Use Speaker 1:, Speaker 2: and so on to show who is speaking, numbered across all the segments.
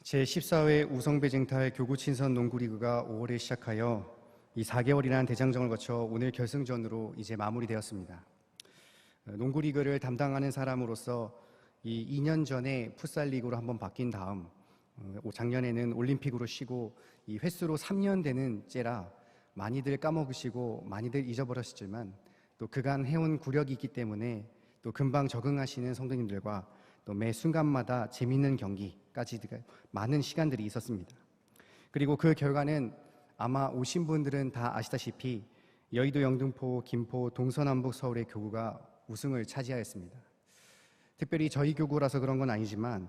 Speaker 1: 제14회 우성배쟁탈 교구 친선 농구리그가 5월에 시작하여 이 4개월이라는 대장정을 거쳐 오늘 결승전으로 이제 마무리되었습니다. 농구리그를 담당하는 사람으로서 이 2년 전에 풋살리그로 한번 바뀐 다음 작년에는 올림픽으로 쉬고 이 횟수로 3년 되는 째라 많이들 까먹으시고 많이들 잊어버렸지만 또 그간 해온 구력이 있기 때문에 또 금방 적응하시는 성도님들과 또 매 순간마다 재밌는 경기까지 많은 시간들이 있었습니다. 그리고 그 결과는 아마 오신 분들은 다 아시다시피 여의도, 영등포, 김포, 동서남북 서울의 교구가 우승을 차지하였습니다. 특별히 저희 교구라서 그런 건 아니지만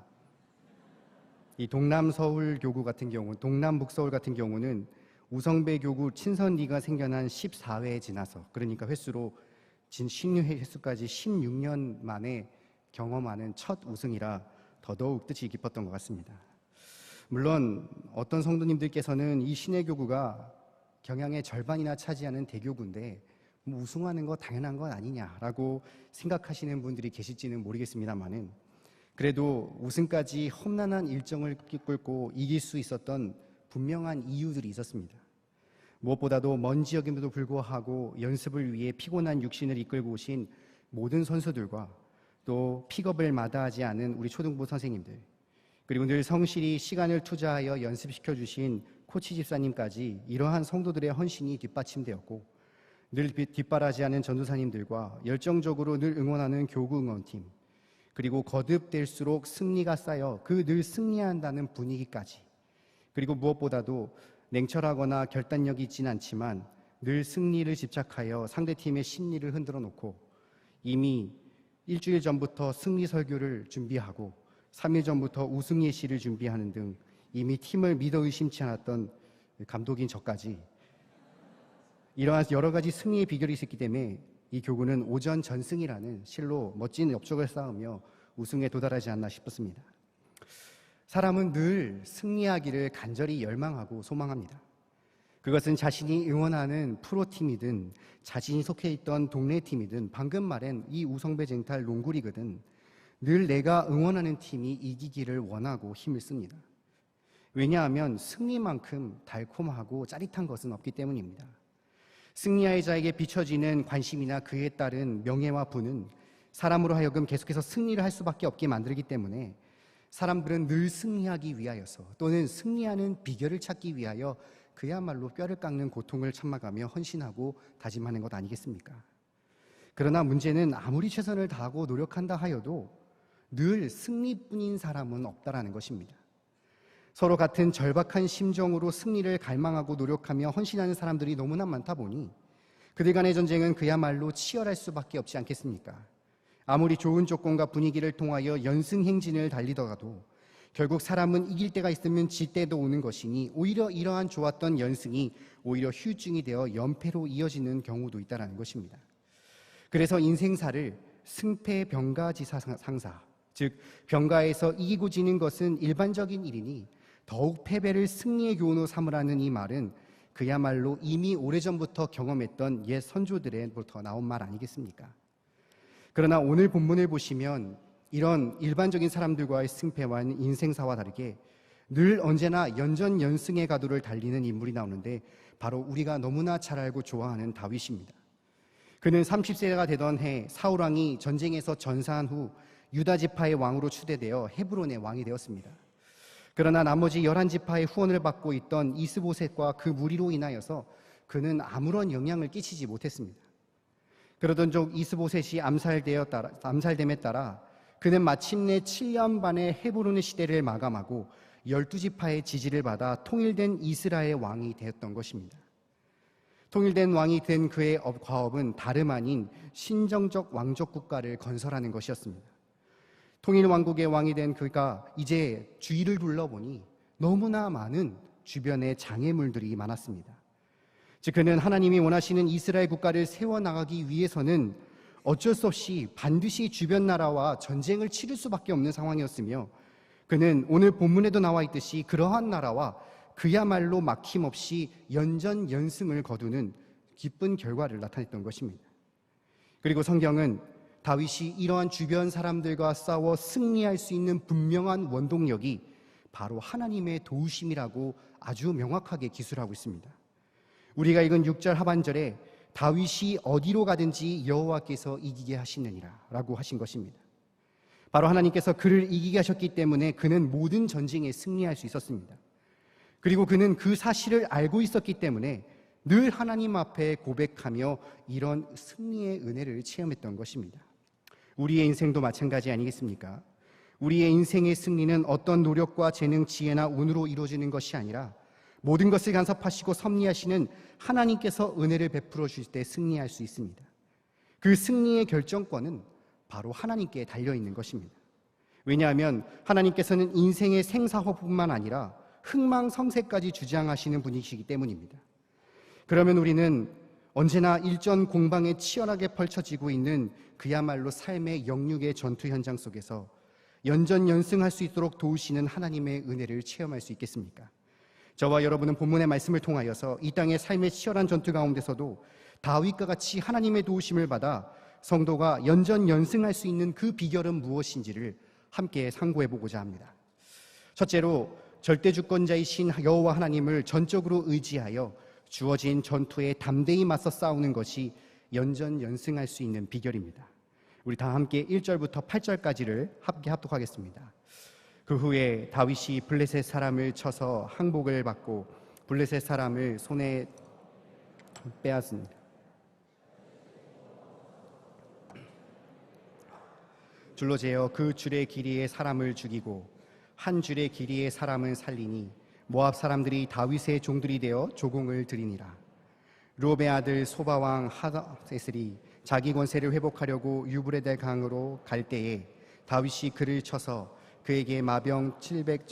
Speaker 1: 이 동남서울 교구 같은 경우, 동남북서울 같은 경우는 우성배 교구 친선 리그가 생겨난 14회에 지나서, 그러니까 횟수로 진 16회 횟수까지 16년 만에 경험하는 첫 우승이라 더더욱 뜻이 깊었던 것 같습니다. 물론 어떤 성도님들께서는 이 신의 교구가 경향의 절반이나 차지하는 대교구인데 뭐 우승하는 거 당연한 건 아니냐라고 생각하시는 분들이 계실지는 모르겠습니다만은 그래도 우승까지 험난한 일정을 끌고 이길 수 있었던 분명한 이유들이 있었습니다. 무엇보다도 먼 지역임에도 불구하고 연습을 위해 피곤한 육신을 이끌고 오신 모든 선수들과 또 픽업을 마다하지 않은 우리 초등부 선생님들, 그리고 늘 성실히 시간을 투자하여 연습시켜주신 코치 집사님까지 이러한 성도들의 헌신이 뒷받침되었고, 늘 뒷바라지 않은 전도사님들과 열정적으로 늘 응원하는 교구 응원팀, 그리고 거듭될수록 승리가 쌓여 그 늘 승리한다는 분위기까지, 그리고 무엇보다도 냉철하거나 결단력이 있지는 않지만 늘 승리를 집착하여 상대팀의 심리를 흔들어 놓고 이미 일주일 전부터 승리 설교를 준비하고 3일 전부터 우승 예시를 준비하는 등 이미 팀을 믿어 의심치 않았던 감독인 저까지 이러한 여러 가지 승리의 비결이 있었기 때문에 이 교구는 오전 전승이라는 실로 멋진 업적을 쌓으며 우승에 도달하지 않나 싶었습니다. 사람은 늘 승리하기를 간절히 열망하고 소망합니다. 그것은 자신이 응원하는 프로팀이든 자신이 속해 있던 동네 팀이든 방금 말한 이 우성배쟁탈 농구리그든 늘 내가 응원하는 팀이 이기기를 원하고 힘을 씁니다. 왜냐하면 승리만큼 달콤하고 짜릿한 것은 없기 때문입니다. 승리의 자에게 비춰지는 관심이나 그에 따른 명예와 부는 사람으로 하여금 계속해서 승리를 할 수밖에 없게 만들기 때문에 사람들은 늘 승리하기 위하여서 또는 승리하는 비결을 찾기 위하여 그야말로 뼈를 깎는 고통을 참아가며 헌신하고 다짐하는 것 아니겠습니까? 그러나 문제는 아무리 최선을 다하고 노력한다 하여도 늘 승리뿐인 사람은 없다라는 것입니다. 서로 같은 절박한 심정으로 승리를 갈망하고 노력하며 헌신하는 사람들이 너무나 많다 보니 그들 간의 전쟁은 그야말로 치열할 수밖에 없지 않겠습니까? 아무리 좋은 조건과 분위기를 통하여 연승행진을 달리더라도 결국 사람은 이길 때가 있으면 질 때도 오는 것이니 오히려 이러한 좋았던 연승이 오히려 휴증이 되어 연패로 이어지는 경우도 있다는 것입니다. 그래서 인생사를 승패병가지상사, 즉 병가에서 이기고 지는 것은 일반적인 일이니 더욱 패배를 승리의 교훈으로 삼으라는 이 말은 그야말로 이미 오래전부터 경험했던 옛 선조들로부터 나온 말 아니겠습니까? 그러나 오늘 본문을 보시면 이런 일반적인 사람들과의 승패와는 인생사와 다르게 늘 언제나 연전연승의 가도를 달리는 인물이 나오는데 바로 우리가 너무나 잘 알고 좋아하는 다윗입니다. 그는 30세가 되던 해 사울왕이 전쟁에서 전사한 후 유다 지파의 왕으로 추대되어 헤브론의 왕이 되었습니다. 그러나 나머지 11지파의 후원을 받고 있던 이스보셋과 그 무리로 인하여서 그는 아무런 영향을 끼치지 못했습니다. 그러던 중 이스보셋이 암살됨에 따라 그는 마침내 7년 반의 헤브론의 시대를 마감하고 12지파의 지지를 받아 통일된 이스라엘 왕이 되었던 것입니다. 통일된 왕이 된 그의 과업은 다름 아닌 신정적 왕족 국가를 건설하는 것이었습니다. 통일왕국의 왕이 된 그가 이제 주위를 둘러보니 너무나 많은 주변에 장애물들이 많았습니다. 즉 그는 하나님이 원하시는 이스라엘 국가를 세워나가기 위해서는 어쩔 수 없이 반드시 주변 나라와 전쟁을 치를 수밖에 없는 상황이었으며 그는 오늘 본문에도 나와 있듯이 그러한 나라와 그야말로 막힘없이 연전연승을 거두는 기쁜 결과를 나타냈던 것입니다. 그리고 성경은 다윗이 이러한 주변 사람들과 싸워 승리할 수 있는 분명한 원동력이 바로 하나님의 도우심이라고 아주 명확하게 기술하고 있습니다. 우리가 읽은 6절 하반절에 다윗이 어디로 가든지 여호와께서 이기게 하시느니라 라고 하신 것입니다. 바로 하나님께서 그를 이기게 하셨기 때문에 그는 모든 전쟁에 승리할 수 있었습니다. 그리고 그는 그 사실을 알고 있었기 때문에 늘 하나님 앞에 고백하며 이런 승리의 은혜를 체험했던 것입니다. 우리의 인생도 마찬가지 아니겠습니까? 우리의 인생의 승리는 어떤 노력과 재능, 지혜나 운으로 이루어지는 것이 아니라 모든 것을 간섭하시고 섭리하시는 하나님께서 은혜를 베풀어 주실 때 승리할 수 있습니다. 그 승리의 결정권은 바로 하나님께 달려있는 것입니다. 왜냐하면 하나님께서는 인생의 생사호뿐만 아니라 흥망성쇠까지 주장하시는 분이시기 때문입니다. 그러면 우리는 언제나 일전 공방에 치열하게 펼쳐지고 있는 그야말로 삶의 영육의 전투 현장 속에서 연전연승할 수 있도록 도우시는 하나님의 은혜를 체험할 수 있겠습니까? 저와 여러분은 본문의 말씀을 통하여서 이 땅의 삶의 치열한 전투 가운데서도 다윗과 같이 하나님의 도우심을 받아 성도가 연전연승할 수 있는 그 비결은 무엇인지를 함께 상고해 보고자 합니다. 첫째로 절대주권자이신 여호와 하나님을 전적으로 의지하여 주어진 전투에 담대히 맞서 싸우는 것이 연전연승할 수 있는 비결입니다. 우리 다 함께 1절부터 8절까지를 함께 합독하겠습니다. 그 후에 다윗이 블레셋 사람을 쳐서 항복을 받고 블레셋 사람을 손에 빼앗습니다. 줄로 재어 그 줄의 길이의 사람을 죽이고 한 줄의 길이의 사람은 살리니 모압 사람들이 다윗의 종들이 되어 조공을 드리니라. 르홉의 아들 소바왕 하닷에셀이 자기 권세를 회복하려고 유브레데 강으로 갈 때에 다윗이 그를 쳐서 그에게 마병 700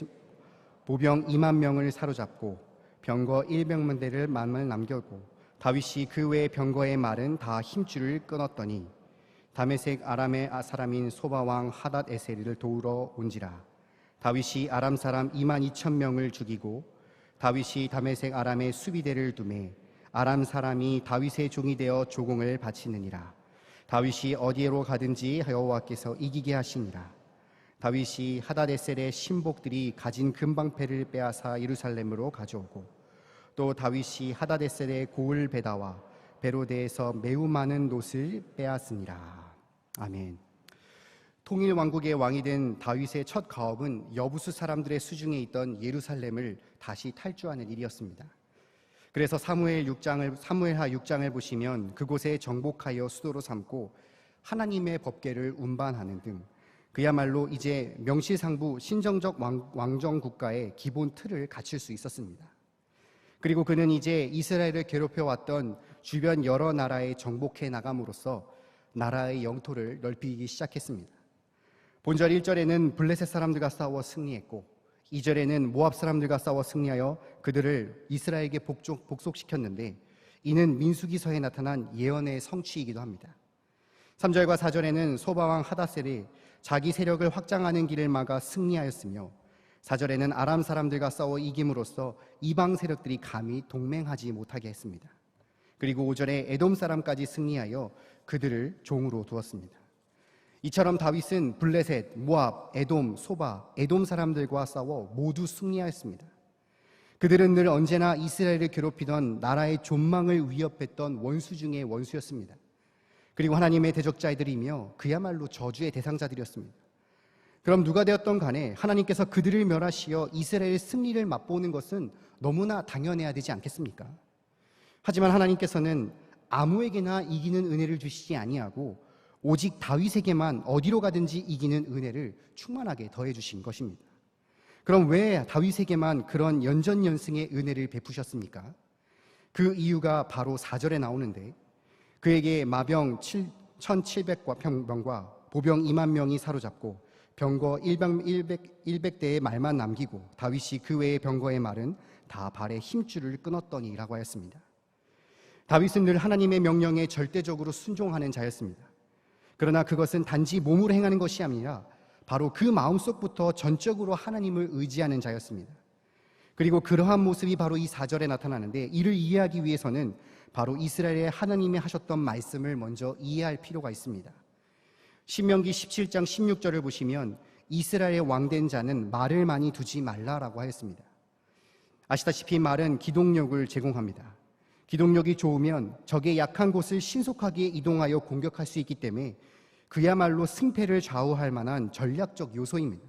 Speaker 1: 보병 2만 명을 사로잡고 병거 100만 대를 만을 남겼고 다윗이 그 외 병거의 말은 다 힘줄을 끊었더니 다메섹 아람의 사람인 소바왕 하닷에셀을 도우러 온지라. 다윗이 아람 사람 2만 2천 명을 죽이고 다윗이 다메섹 아람의 수비대를 두매 아람 사람이 다윗의 종이 되어 조공을 바치느니라. 다윗이 어디로 가든지 여호와께서 이기게 하시니라. 다윗이 하닷에셀의 신복들이 가진 금방패를 빼앗아 예루살렘으로 가져오고 또 다윗이 하닷에셀의 고을 베다와 베로데에서 매우 많은 놋을 빼앗으니라. 아멘. 통일 왕국의 왕이 된 다윗의 첫 가업은 여부수 사람들의 수중에 있던 예루살렘을 다시 탈주하는 일이었습니다. 그래서 사무엘하 6장을 보시면 그곳에 정복하여 수도로 삼고 하나님의 법궤를 운반하는 등 그야말로 이제 명실상부 신정적 왕정 국가의 기본 틀을 갖출 수 있었습니다. 그리고 그는 이제 이스라엘을 괴롭혀왔던 주변 여러 나라에 정복해 나감으로써 나라의 영토를 넓히기 시작했습니다. 본절 1절에는 블레셋 사람들과 싸워 승리했고 2절에는 모압 사람들과 싸워 승리하여 그들을 이스라엘에게 복속시켰는데 이는 민수기서에 나타난 예언의 성취이기도 합니다. 3절과 4절에는 소바왕 하닷셀이 자기 세력을 확장하는 길을 막아 승리하였으며 4절에는 아람 사람들과 싸워 이김으로써 이방 세력들이 감히 동맹하지 못하게 했습니다. 그리고 5절에 에돔 사람까지 승리하여 그들을 종으로 두었습니다. 이처럼 다윗은 블레셋, 모압, 에돔, 소바, 에돔 사람들과 싸워 모두 승리하였습니다. 그들은 늘 언제나 이스라엘을 괴롭히던 나라의 존망을 위협했던 원수 중의 원수였습니다. 그리고 하나님의 대적자들이며 그야말로 저주의 대상자들이었습니다. 그럼 누가 되었던 간에 하나님께서 그들을 멸하시어 이스라엘의 승리를 맛보는 것은 너무나 당연해야 되지 않겠습니까? 하지만 하나님께서는 아무에게나 이기는 은혜를 주시지 아니하고 오직 다윗에게만 어디로 가든지 이기는 은혜를 충만하게 더해 주신 것입니다. 그럼 왜 다윗에게만 그런 연전연승의 은혜를 베푸셨습니까? 그 이유가 바로 4절에 나오는데 그에게 마병 1,700명과 보병 2만 명이 사로잡고 병거 100대의 말만 남기고 다윗이 그 외의 병거의 말은 다 발에 힘줄을 끊었더니라고 하였습니다. 다윗은 늘 하나님의 명령에 절대적으로 순종하는 자였습니다. 그러나 그것은 단지 몸으로 행하는 것이 아니라 바로 그 마음속부터 전적으로 하나님을 의지하는 자였습니다. 그리고 그러한 모습이 바로 이 4절에 나타나는데 이를 이해하기 위해서는 바로 이스라엘의 하나님이 하셨던 말씀을 먼저 이해할 필요가 있습니다. 신명기 17장 16절을 보시면 이스라엘의 왕된 자는 말을 많이 두지 말라라고 하였습니다. 아시다시피 말은 기동력을 제공합니다. 기동력이 좋으면 적의 약한 곳을 신속하게 이동하여 공격할 수 있기 때문에 그야말로 승패를 좌우할 만한 전략적 요소입니다.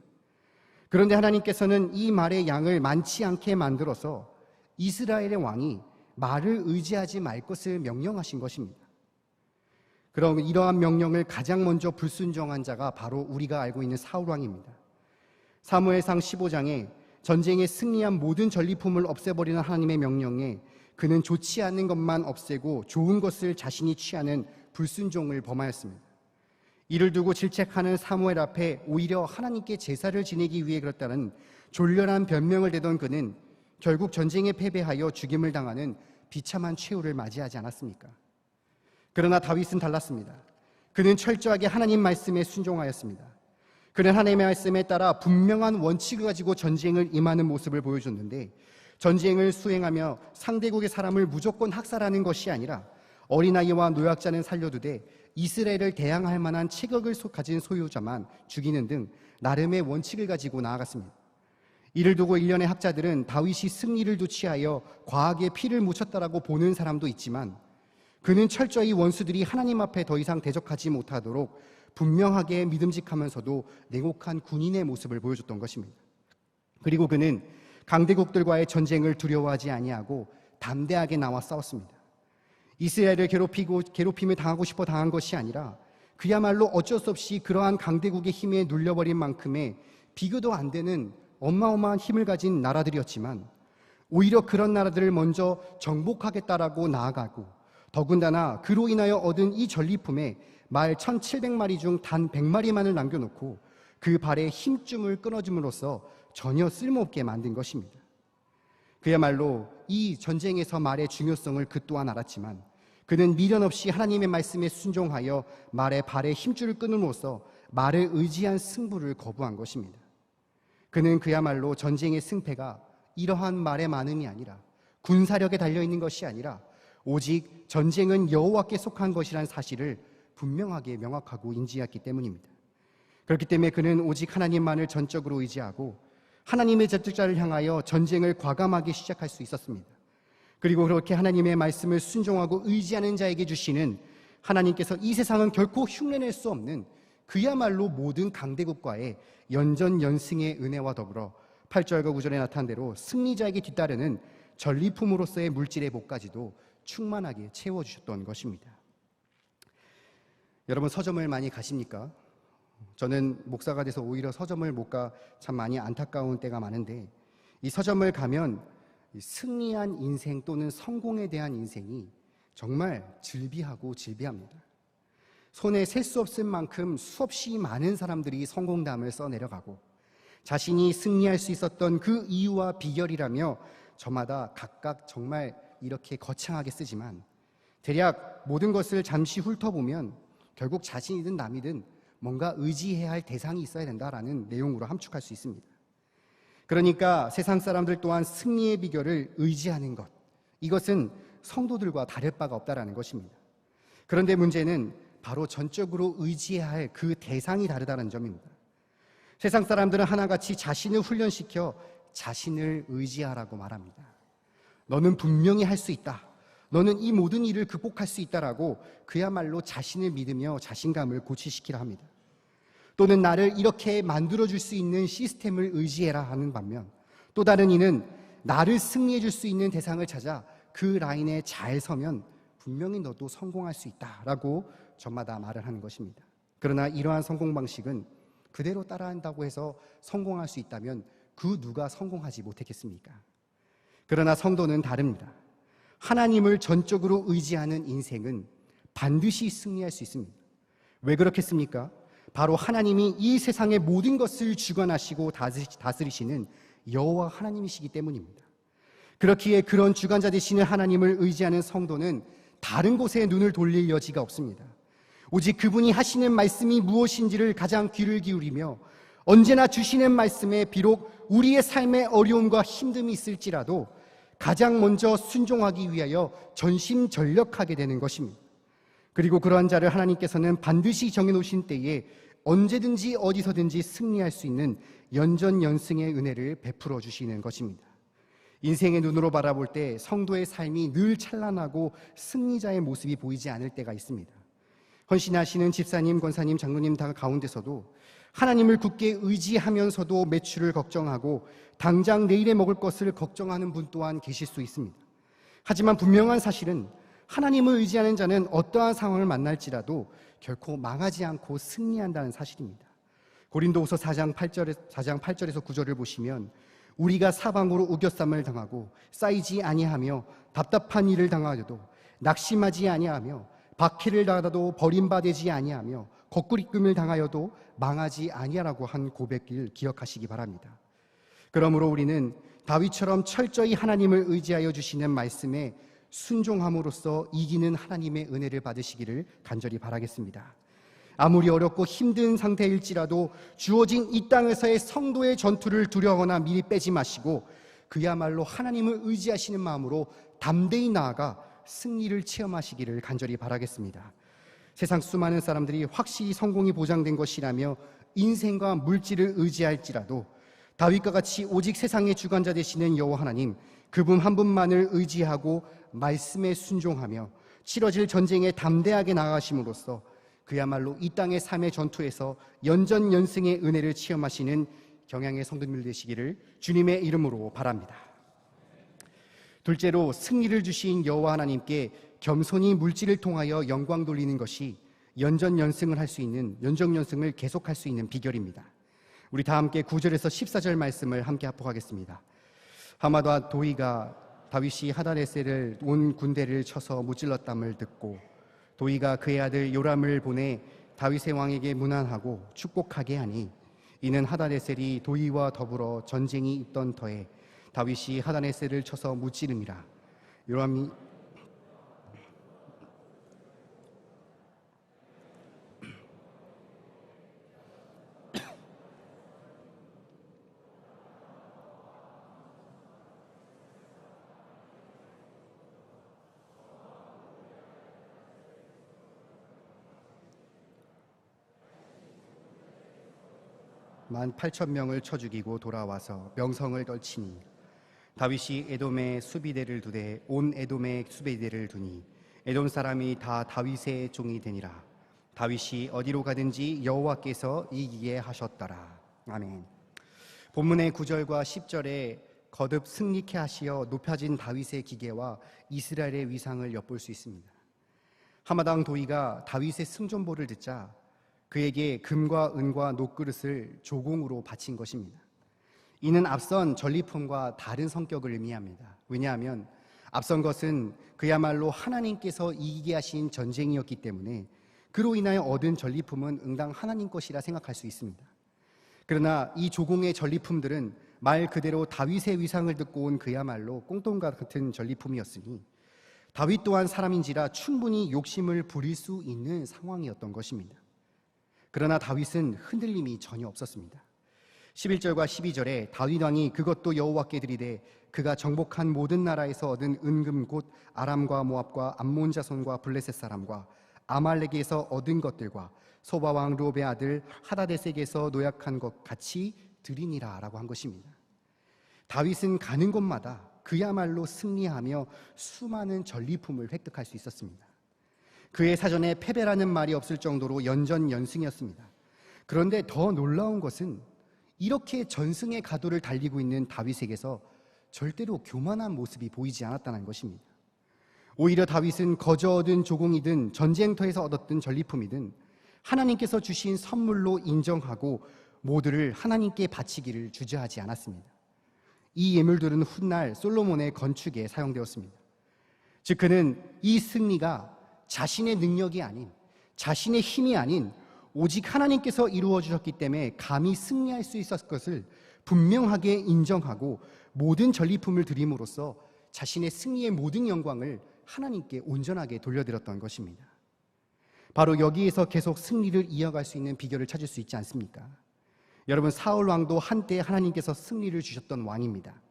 Speaker 1: 그런데 하나님께서는 이 말의 양을 많지 않게 만들어서 이스라엘의 왕이 말을 의지하지 말 것을 명령하신 것입니다. 그럼 이러한 명령을 가장 먼저 불순종한 자가 바로 우리가 알고 있는 사울 왕입니다. 사무엘상 15장에 전쟁에 승리한 모든 전리품을 없애버리는 하나님의 명령에 그는 좋지 않은 것만 없애고 좋은 것을 자신이 취하는 불순종을 범하였습니다. 이를 두고 질책하는 사무엘 앞에 오히려 하나님께 제사를 지내기 위해 그렇다는 졸렬한 변명을 대던 그는 결국 전쟁에 패배하여 죽임을 당하는 비참한 최후를 맞이하지 않았습니까? 그러나 다윗은 달랐습니다. 그는 철저하게 하나님 말씀에 순종하였습니다. 그는 하나님의 말씀에 따라 분명한 원칙을 가지고 전쟁을 임하는 모습을 보여줬는데, 전쟁을 수행하며 상대국의 사람을 무조건 학살하는 것이 아니라 어린아이와 노약자는 살려두되 이스라엘을 대항할 만한 체격을 가진 소유자만 죽이는 등 나름의 원칙을 가지고 나아갔습니다. 이를 두고 일련의 학자들은 다윗이 승리를 두치하여 과하게 피를 묻혔다라고 보는 사람도 있지만, 그는 철저히 원수들이 하나님 앞에 더 이상 대적하지 못하도록 분명하게 믿음직하면서도 냉혹한 군인의 모습을 보여줬던 것입니다. 그리고 그는 강대국들과의 전쟁을 두려워하지 아니하고 담대하게 나와 싸웠습니다. 이스라엘을 괴롭힘을 당하고 싶어 당한 것이 아니라 그야말로 어쩔 수 없이 그러한 강대국의 힘에 눌려버린 만큼의 비교도 안 되는 어마어마한 힘을 가진 나라들이었지만, 오히려 그런 나라들을 먼저 정복하겠다라고 나아가고, 더군다나 그로 인하여 얻은 이 전리품에 말 1700마리 중 단 100마리만을 남겨놓고 그 발에 힘줄을 끊어줌으로써 전혀 쓸모없게 만든 것입니다. 그야말로 이 전쟁에서 말의 중요성을 그 또한 알았지만, 그는 미련 없이 하나님의 말씀에 순종하여 말의 발에 힘줄을 끊음으로써 말을 의지한 승부를 거부한 것입니다. 그는 그야말로 전쟁의 승패가 이러한 말의 많음이 아니라, 군사력에 달려있는 것이 아니라 오직 전쟁은 여호와께 속한 것이라는 사실을 분명하게 명확하고 인지했기 때문입니다. 그렇기 때문에 그는 오직 하나님만을 전적으로 의지하고 하나님의 제자를 향하여 전쟁을 과감하게 시작할 수 있었습니다. 그리고 그렇게 하나님의 말씀을 순종하고 의지하는 자에게 주시는 하나님께서 이 세상은 결코 흉내낼 수 없는 그야말로 모든 강대국과의 연전연승의 은혜와 더불어 8절과 9절에 나타난 대로 승리자에게 뒤따르는 전리품으로서의 물질의 복까지도 충만하게 채워주셨던 것입니다. 여러분, 서점을 많이 가십니까? 저는 목사가 돼서 오히려 서점을 못 가 참 많이 안타까운 때가 많은데, 이 서점을 가면 승리한 인생 또는 성공에 대한 인생이 정말 질비하고 질비합니다. 손에 셀 수 없을 만큼 수없이 많은 사람들이 성공담을 써내려가고, 자신이 승리할 수 있었던 그 이유와 비결이라며 저마다 각각 정말 이렇게 거창하게 쓰지만, 대략 모든 것을 잠시 훑어보면 결국 자신이든 남이든 뭔가 의지해야 할 대상이 있어야 된다라는 내용으로 함축할 수 있습니다. 그러니까 세상 사람들 또한 승리의 비결을 의지하는 것, 이것은 성도들과 다를 바가 없다라는 것입니다. 그런데 문제는 바로 전적으로 의지해야 할 그 대상이 다르다는 점입니다. 세상 사람들은 하나같이 자신을 훈련시켜 자신을 의지하라고 말합니다. 너는 분명히 할 수 있다. 너는 이 모든 일을 극복할 수 있다라고 그야말로 자신을 믿으며 자신감을 고취시키라 합니다. 또는 나를 이렇게 만들어줄 수 있는 시스템을 의지해라 하는 반면, 또 다른 이는 나를 승리해줄 수 있는 대상을 찾아 그 라인에 잘 서면 분명히 너도 성공할 수 있다라고 저마다 말을 하는 것입니다. 그러나 이러한 성공 방식은 그대로 따라한다고 해서 성공할 수 있다면 그 누가 성공하지 못했겠습니까? 그러나 성도는 다릅니다. 하나님을 전적으로 의지하는 인생은 반드시 승리할 수 있습니다. 왜 그렇겠습니까? 바로 하나님이 이 세상의 모든 것을 주관하시고 다스리시는 여호와 하나님이시기 때문입니다. 그렇기에 그런 주관자 되시는 하나님을 의지하는 성도는 다른 곳에 눈을 돌릴 여지가 없습니다. 오직 그분이 하시는 말씀이 무엇인지를 가장 귀를 기울이며, 언제나 주시는 말씀에 비록 우리의 삶에 어려움과 힘듦이 있을지라도 가장 먼저 순종하기 위하여 전심전력하게 되는 것입니다. 그리고 그러한 자를 하나님께서는 반드시 정해놓으신 때에 언제든지 어디서든지 승리할 수 있는 연전연승의 은혜를 베풀어 주시는 것입니다. 인생의 눈으로 바라볼 때 성도의 삶이 늘 찬란하고 승리자의 모습이 보이지 않을 때가 있습니다. 헌신하시는 집사님, 권사님, 장로님 다 가운데서도 하나님을 굳게 의지하면서도 매출을 걱정하고 당장 내일에 먹을 것을 걱정하는 분 또한 계실 수 있습니다. 하지만 분명한 사실은 하나님을 의지하는 자는 어떠한 상황을 만날지라도 결코 망하지 않고 승리한다는 사실입니다. 고린도후서 4장 8절에서 9절을 보시면 우리가 사방으로 우겨쌈을 당하고 쌓이지 아니하며 답답한 일을 당하여도 낙심하지 아니하며 박해를 당하도 버림받지 아니하며 거꾸리낌을 당하여도 망하지 아니하라고 한 고백을 기억하시기 바랍니다. 그러므로 우리는 다윗처럼 철저히 하나님을 의지하여 주시는 말씀에 순종함으로써 이기는 하나님의 은혜를 받으시기를 간절히 바라겠습니다. 아무리 어렵고 힘든 상태일지라도 주어진 이 땅에서의 성도의 전투를 두려워하거나 미리 빼지 마시고 그야말로 하나님을 의지하시는 마음으로 담대히 나아가 승리를 체험하시기를 간절히 바라겠습니다. 세상 수많은 사람들이 확실히 성공이 보장된 것이라며 인생과 물질을 의지할지라도 다윗과 같이 오직 세상의 주관자 되시는 여호와 하나님, 그분 한 분만을 의지하고 말씀에 순종하며 치러질 전쟁에 담대하게 나아가심으로써 그야말로 이 땅의 삶의 전투에서 연전연승의 은혜를 체험하시는 경양의 성도님들 되시기를 주님의 이름으로 바랍니다. 둘째로, 승리를 주신 여호와 하나님께 겸손히 물질을 통하여 영광 돌리는 것이 연전연승을 할 수 있는, 연정연승을 계속할 수 있는 비결입니다. 우리 다 함께 9절에서 14절 말씀을 함께 합독하겠습니다. 하마다 도이가 다윗이 하다네셀을 온 군대를 쳐서 무찔렀담을 듣고 도이가 그의 아들 요람을 보내 다윗의 왕에게 문안하고 축복하게 하니, 이는 하다네셀이 도이와 더불어 전쟁이 있던 터에 다윗이 하다네셀을 쳐서 무찌름이라. 요람이 만 8,000명을 쳐 죽이고 돌아와서 명성을 떨치니, 다윗이 에돔에 수비대를 두되 온 에돔에 수비대를 두니 에돔 사람이 다 다윗의 종이 되니라. 다윗이 어디로 가든지 여호와께서 이기게 하셨더라. 아멘. 본문의 9절과 10절에 거듭 승리케 하시어 높아진 다윗의 기계와 이스라엘의 위상을 엿볼 수 있습니다. 하마당 도이가 다윗의 승전보를 듣자 그에게 금과 은과 녹그릇을 조공으로 바친 것입니다. 이는 앞선 전리품과 다른 성격을 의미합니다. 왜냐하면 앞선 것은 그야말로 하나님께서 이기게 하신 전쟁이었기 때문에 그로 인하여 얻은 전리품은 응당 하나님 것이라 생각할 수 있습니다. 그러나 이 조공의 전리품들은 말 그대로 다윗의 위상을 듣고 온 그야말로 꽁돈과 같은 전리품이었으니 다윗 또한 사람인지라 충분히 욕심을 부릴 수 있는 상황이었던 것입니다. 그러나 다윗은 흔들림이 전혀 없었습니다. 11절과 12절에 다윗 왕이 그것도 여호와께 드리되 그가 정복한 모든 나라에서 얻은 은금 곧 아람과 모압과 암몬 자손과 블레셋 사람과 아말렉에서 얻은 것들과 소바 왕 르옵의 아들 하다데색에서 노약한 것 같이 드리니라 라고 한 것입니다. 다윗은 가는 곳마다 그야말로 승리하며 수많은 전리품을 획득할 수 있었습니다. 그의 사전에 패배라는 말이 없을 정도로 연전연승이었습니다. 그런데 더 놀라운 것은 이렇게 전승의 가도를 달리고 있는 다윗에게서 절대로 교만한 모습이 보이지 않았다는 것입니다. 오히려 다윗은 거저 얻은 조공이든 전쟁터에서 얻었던 전리품이든 하나님께서 주신 선물로 인정하고 모두를 하나님께 바치기를 주저하지 않았습니다. 이 예물들은 훗날 솔로몬의 건축에 사용되었습니다. 즉 그는 이 승리가 자신의 능력이 아닌, 자신의 힘이 아닌 오직 하나님께서 이루어 주셨기 때문에 감히 승리할 수 있었을 것을 분명하게 인정하고 모든 전리품을 드림으로써 자신의 승리의 모든 영광을 하나님께 온전하게 돌려드렸던 것입니다. 바로 여기에서 계속 승리를 이어갈 수 있는 비결을 찾을 수 있지 않습니까? 여러분, 사울 왕도 한때 하나님께서 승리를 주셨던 왕입니다.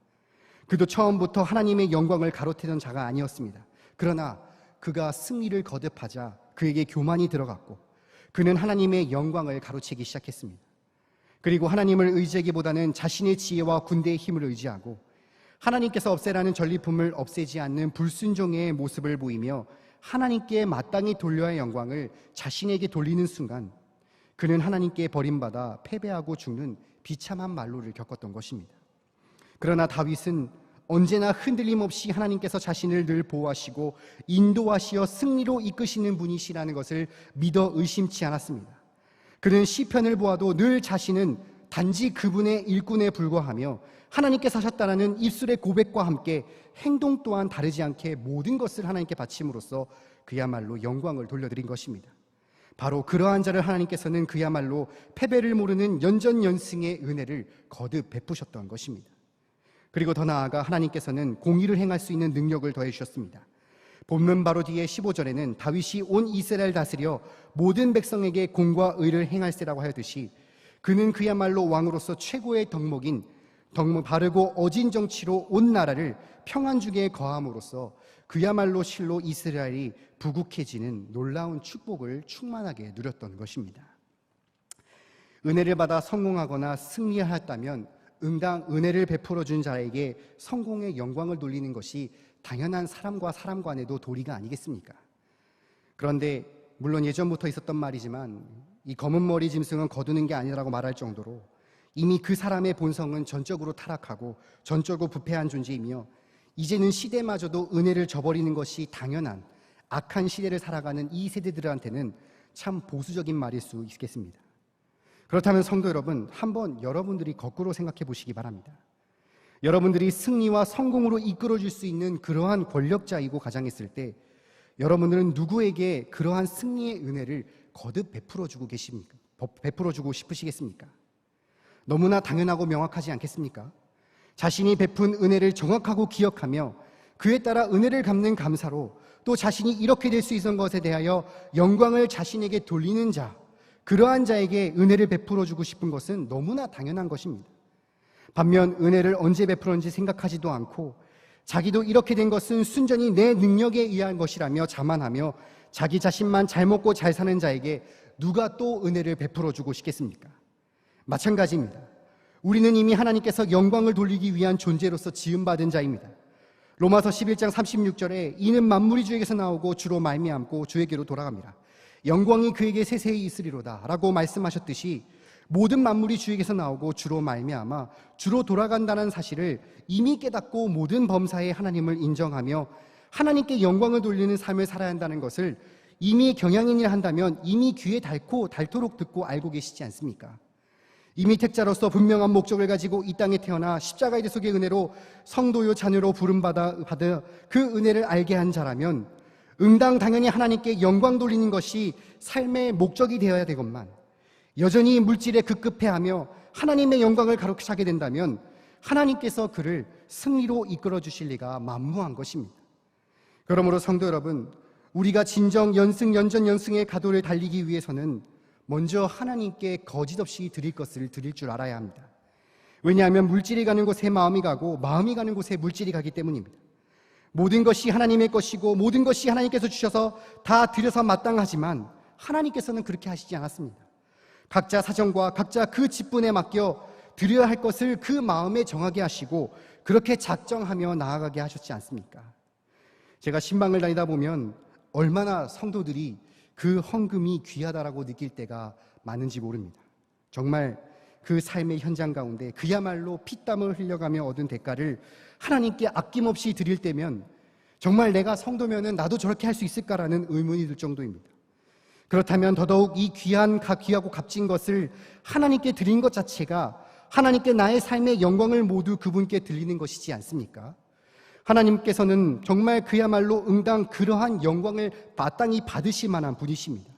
Speaker 1: 그도 처음부터 하나님의 영광을 가로채던 자가 아니었습니다. 그러나 그가 승리를 거듭하자 그에게 교만이 들어갔고 그는 하나님의 영광을 가로채기 시작했습니다. 그리고 하나님을 의지하기보다는 자신의 지혜와 군대의 힘을 의지하고 하나님께서 없애라는 전리품을 없애지 않는 불순종의 모습을 보이며 하나님께 마땅히 돌려야 할 영광을 자신에게 돌리는 순간 그는 하나님께 버림받아 패배하고 죽는 비참한 말로를 겪었던 것입니다. 그러나 다윗은 언제나 흔들림 없이 하나님께서 자신을 늘 보호하시고 인도하시어 승리로 이끄시는 분이시라는 것을 믿어 의심치 않았습니다. 그는 시편을 보아도 늘 자신은 단지 그분의 일꾼에 불과하며 하나님께서 하셨다라는 입술의 고백과 함께 행동 또한 다르지 않게 모든 것을 하나님께 바침으로써 그야말로 영광을 돌려드린 것입니다. 바로 그러한 자를 하나님께서는 그야말로 패배를 모르는 연전연승의 은혜를 거듭 베푸셨던 것입니다. 그리고 더 나아가 하나님께서는 공의를 행할 수 있는 능력을 더해 주셨습니다. 본문 바로 뒤에 15절에는 다윗이 온 이스라엘 다스려 모든 백성에게 공과 의를 행할세라고 하였듯이 그는 그야말로 왕으로서 최고의 덕목인 바르고 어진 정치로 온 나라를 평안중에 거함으로써 그야말로 실로 이스라엘이 부국해지는 놀라운 축복을 충만하게 누렸던 것입니다. 은혜를 받아 성공하거나 승리하였다면 응당 은혜를 베풀어 준 자에게 성공의 영광을 돌리는 것이 당연한 사람과 사람 간에도 도리가 아니겠습니까? 그런데 물론 예전부터 있었던 말이지만 이 검은 머리 짐승은 거두는 게 아니라고 말할 정도로 이미 그 사람의 본성은 전적으로 타락하고 전적으로 부패한 존재이며 이제는 시대마저도 은혜를 저버리는 것이 당연한 악한 시대를 살아가는 이 세대들한테는 참 보수적인 말일 수 있겠습니다. 그렇다면 성도 여러분, 한번 여러분들이 거꾸로 생각해 보시기 바랍니다. 여러분들이 승리와 성공으로 이끌어줄 수 있는 그러한 권력자이고 가장했을 때 여러분들은 누구에게 그러한 승리의 은혜를 거듭 베풀어주고 싶으시겠습니까? 너무나 당연하고 명확하지 않겠습니까? 자신이 베푼 은혜를 정확하고 기억하며 그에 따라 은혜를 갚는 감사로 또 자신이 이렇게 될 수 있는 것에 대하여 영광을 자신에게 돌리는 자, 그러한 자에게 은혜를 베풀어주고 싶은 것은 너무나 당연한 것입니다. 반면 은혜를 언제 베풀었는지 생각하지도 않고 자기도 이렇게 된 것은 순전히 내 능력에 의한 것이라며 자만하며 자기 자신만 잘 먹고 잘 사는 자에게 누가 또 은혜를 베풀어주고 싶겠습니까? 마찬가지입니다. 우리는 이미 하나님께서 영광을 돌리기 위한 존재로서 지음받은 자입니다. 로마서 11장 36절에 이는 만물이 주에게서 나오고 주로 말미암고 주에게로 돌아갑니다. 영광이 그에게 세세히 있으리로다 라고 말씀하셨듯이 모든 만물이 주에게서 나오고 주로 말미암아 주로 돌아간다는 사실을 이미 깨닫고 모든 범사에 하나님을 인정하며 하나님께 영광을 돌리는 삶을 살아야 한다는 것을 이미 경향인이라 한다면 이미 귀에 닳도록 듣고 알고 계시지 않습니까? 이미 택자로서 분명한 목적을 가지고 이 땅에 태어나 십자가의 대속의 은혜로 성도요 자녀로 부름받아 그 은혜를 알게 한 자라면 응당 당연히 하나님께 영광 돌리는 것이 삶의 목적이 되어야 되건만 여전히 물질에 급급해하며 하나님의 영광을 가로차게 된다면 하나님께서 그를 승리로 이끌어 주실 리가 만무한 것입니다. 그러므로 성도 여러분, 우리가 진정 연전연승의 가도를 달리기 위해서는 먼저 하나님께 거짓없이 드릴 것을 드릴 줄 알아야 합니다. 왜냐하면 물질이 가는 곳에 마음이 가고 마음이 가는 곳에 물질이 가기 때문입니다. 모든 것이 하나님의 것이고 모든 것이 하나님께서 주셔서 다 드려서 마땅하지만 하나님께서는 그렇게 하시지 않았습니다. 각자 사정과 각자 그 직분에 맡겨 드려야 할 것을 그 마음에 정하게 하시고 그렇게 작정하며 나아가게 하셨지 않습니까? 제가 신방을 다니다 보면 얼마나 성도들이 그 헌금이 귀하다라고 느낄 때가 많은지 모릅니다. 정말 그 삶의 현장 가운데 그야말로 피땀을 흘려가며 얻은 대가를 하나님께 아낌없이 드릴 때면 정말 내가 성도면은 나도 저렇게 할 수 있을까라는 의문이 들 정도입니다. 그렇다면 더더욱 이 귀하고 값진 것을 하나님께 드린 것 자체가 하나님께 나의 삶의 영광을 모두 그분께 드리는 것이지 않습니까? 하나님께서는 정말 그야말로 응당 그러한 영광을 마땅히 받으실 만한 분이십니다.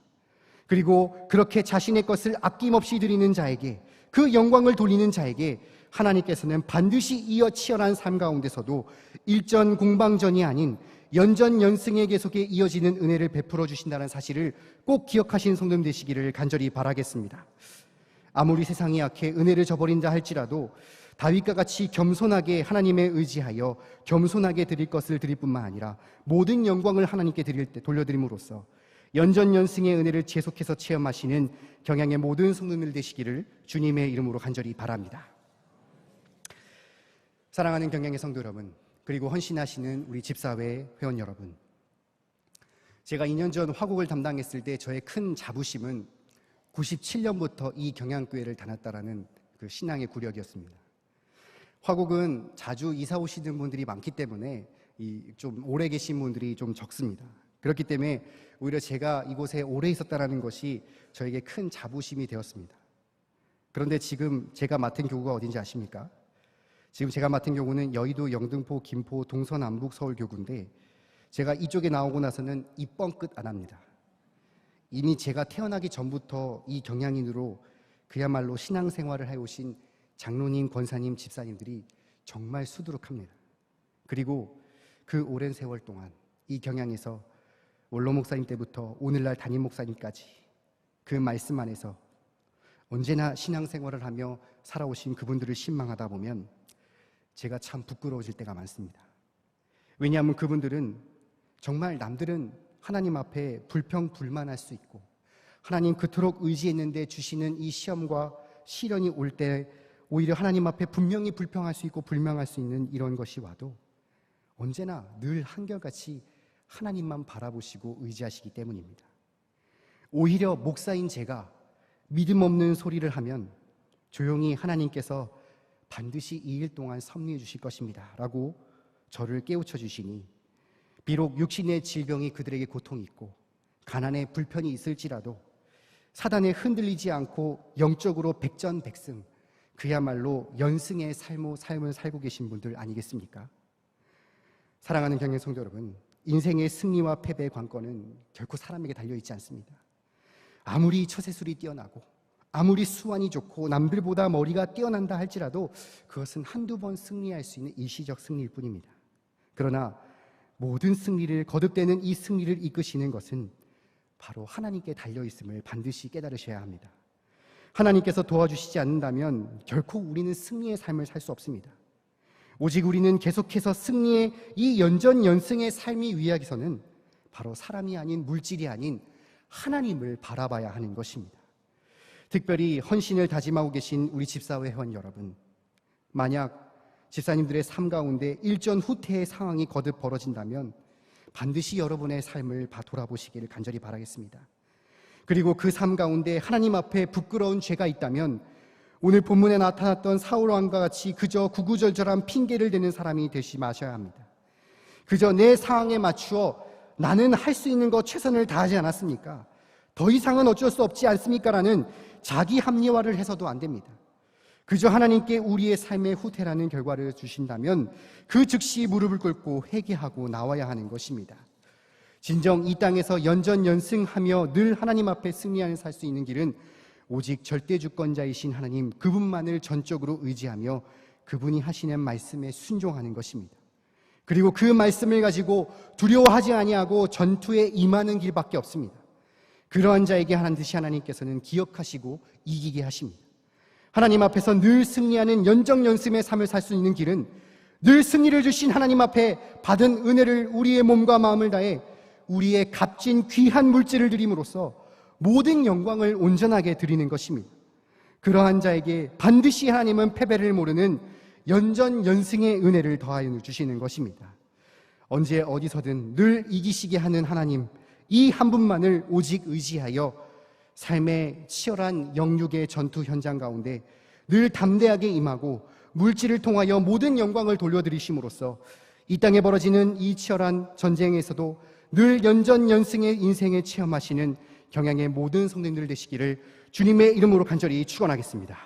Speaker 1: 그리고 그렇게 자신의 것을 아낌없이 드리는 자에게 그 영광을 돌리는 자에게 하나님께서는 반드시 이어 치열한 삶 가운데서도 일전공방전이 아닌 연전연승의 계속에 이어지는 은혜를 베풀어 주신다는 사실을 꼭 기억하신 성도님 되시기를 간절히 바라겠습니다. 아무리 세상이 약해 은혜를 저버린다 할지라도 다윗과 같이 겸손하게 하나님에 의지하여 겸손하게 드릴 것을 드릴 뿐만 아니라 모든 영광을 하나님께 돌려드림으로써 연전연승의 은혜를 계속해서 체험하시는 경양의 모든 성도님들 되시기를 주님의 이름으로 간절히 바랍니다. 사랑하는 경양의 성도 여러분, 그리고 헌신하시는 우리 집사회 회원 여러분, 제가 2년 전 화곡을 담당했을 때 저의 큰 자부심은 97년부터 이 경양교회를 다녔다라는 그 신앙의 구력이었습니다. 화곡은 자주 이사 오시는 분들이 많기 때문에 좀 오래 계신 분들이 좀 적습니다. 그렇기 때문에 오히려 제가 이곳에 오래 있었다는 것이 저에게 큰 자부심이 되었습니다. 그런데 지금 제가 맡은 교구가 어딘지 아십니까? 지금 제가 맡은 교구는 여의도, 영등포, 김포, 동서, 남북, 서울 교구인데 제가 이쪽에 나오고 나서는 입번 끝 안 합니다. 이미 제가 태어나기 전부터 이 경양인으로 그야말로 신앙생활을 해오신 장로님, 권사님, 집사님들이 정말 수두룩합니다. 그리고 그 오랜 세월 동안 이 경양에서 원로 목사님 때부터 오늘날 담임 목사님까지 그 말씀 안에서 언제나 신앙생활을 하며 살아오신 그분들을 신망하다 보면 제가 참 부끄러워질 때가 많습니다. 왜냐하면 그분들은 정말 남들은 하나님 앞에 불평불만할 수 있고 하나님 그토록 의지했는데 주시는 이 시험과 시련이 올 때 오히려 하나님 앞에 분명히 불평할 수 있고 불명할 수 있는 이런 것이 와도 언제나 늘 한결같이 하나님만 바라보시고 의지하시기 때문입니다. 오히려 목사인 제가 믿음 없는 소리를 하면 조용히 하나님께서 반드시 이 일 동안 섭리해 주실 것입니다 라고 저를 깨우쳐 주시니 비록 육신의 질병이 그들에게 고통이 있고 가난의 불편이 있을지라도 사단에 흔들리지 않고 영적으로 백전백승, 그야말로 연승의 삶을 살고 계신 분들 아니겠습니까? 사랑하는 경영 성도 여러분, 인생의 승리와 패배의 관건은 결코 사람에게 달려있지 않습니다. 아무리 처세술이 뛰어나고 아무리 수완이 좋고 남들보다 머리가 뛰어난다 할지라도 그것은 한두 번 승리할 수 있는 일시적 승리일 뿐입니다. 그러나 모든 승리를 거듭되는 이 승리를 이끄시는 것은 바로 하나님께 달려있음을 반드시 깨달으셔야 합니다. 하나님께서 도와주시지 않는다면 결코 우리는 승리의 삶을 살 수 없습니다. 오직 우리는 계속해서 승리의 이 연전연승의 삶이 위하기서는 바로 사람이 아닌 물질이 아닌 하나님을 바라봐야 하는 것입니다. 특별히 헌신을 다짐하고 계신 우리 집사회 회원 여러분, 만약 집사님들의 삶 가운데 일전 후퇴의 상황이 거듭 벌어진다면 반드시 여러분의 삶을 돌아보시기를 간절히 바라겠습니다. 그리고 그 삶 가운데 하나님 앞에 부끄러운 죄가 있다면 오늘 본문에 나타났던 사울 왕과 같이 그저 구구절절한 핑계를 대는 사람이 되지 마셔야 합니다. 그저 내 상황에 맞추어 나는 할 수 있는 것 최선을 다하지 않았습니까? 더 이상은 어쩔 수 없지 않습니까? 라는 자기 합리화를 해서도 안 됩니다. 그저 하나님께 우리의 삶의 후퇴라는 결과를 주신다면 그 즉시 무릎을 꿇고 회개하고 나와야 하는 것입니다. 진정 이 땅에서 연전연승하며 늘 하나님 앞에 승리하며 살 수 있는 길은 오직 절대주권자이신 하나님 그분만을 전적으로 의지하며 그분이 하시는 말씀에 순종하는 것입니다. 그리고 그 말씀을 가지고 두려워하지 아니하고 전투에 임하는 길밖에 없습니다. 그러한 자에게 반드시 하나님께서는 기억하시고 이기게 하십니다. 하나님 앞에서 늘 승리하는 연정연승의 삶을 살 수 있는 길은 늘 승리를 주신 하나님 앞에 받은 은혜를 우리의 몸과 마음을 다해 우리의 값진 귀한 물질을 드림으로써 모든 영광을 온전하게 드리는 것입니다. 그러한 자에게 반드시 하나님은 패배를 모르는 연전연승의 은혜를 더하여 주시는 것입니다. 언제 어디서든 늘 이기시게 하는 하나님, 이 한 분만을 오직 의지하여 삶의 치열한 영육의 전투 현장 가운데 늘 담대하게 임하고 물질을 통하여 모든 영광을 돌려드리심으로써 이 땅에 벌어지는 이 치열한 전쟁에서도 늘 연전연승의 인생을 체험하시는 경양의 모든 성도님들 되시기를 주님의 이름으로 간절히 축원하겠습니다.